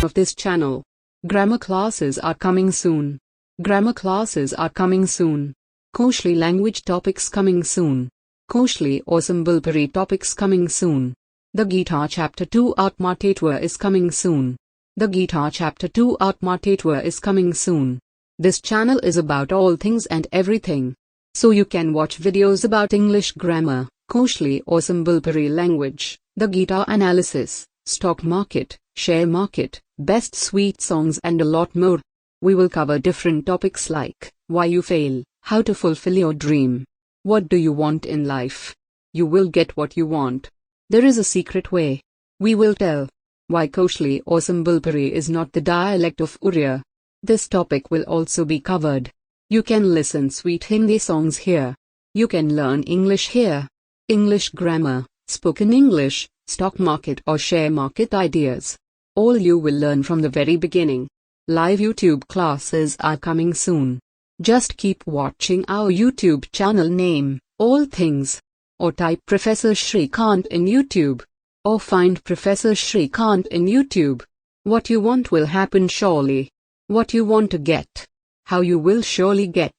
of this channel. Grammar classes are coming soon. Grammar classes are coming soon. Koshli language topics coming soon. Koshli or Sambalpuri topics coming soon. The Geeta Chapter 2 Atma Tatva is coming soon. The Geeta Chapter 2 Atma Tatva is coming soon. This channel is about all things and everything. So you can watch videos about English grammar, Koshli or Sambalpuri language, the Geeta analysis, stock market, share market, best sweet songs and a lot more. We will cover different topics like why you fail, how to fulfill your dream. What do you want in life? You will get what you want. There is a secret way. We will tell why Koshli or Sambalpuri is not the dialect of Oriya. This topic will also be covered. You can listen sweet Hindi songs here. You can learn English here. English grammar, spoken English, stock market or share market ideas. All you will learn from the very beginning. Live YouTube classes are coming soon. Just keep watching our YouTube channel name, All Things. Or type Professor Shrikant in YouTube. Or find Professor Shrikant in YouTube. What you want will happen surely. What you want to get. How you will surely get.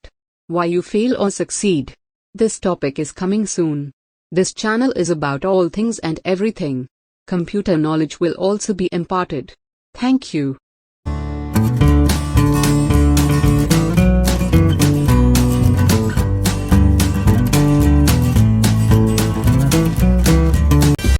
Why you fail or succeed. This topic is coming soon. This channel is about all things and everything. Computer knowledge will also be imparted. Thank you.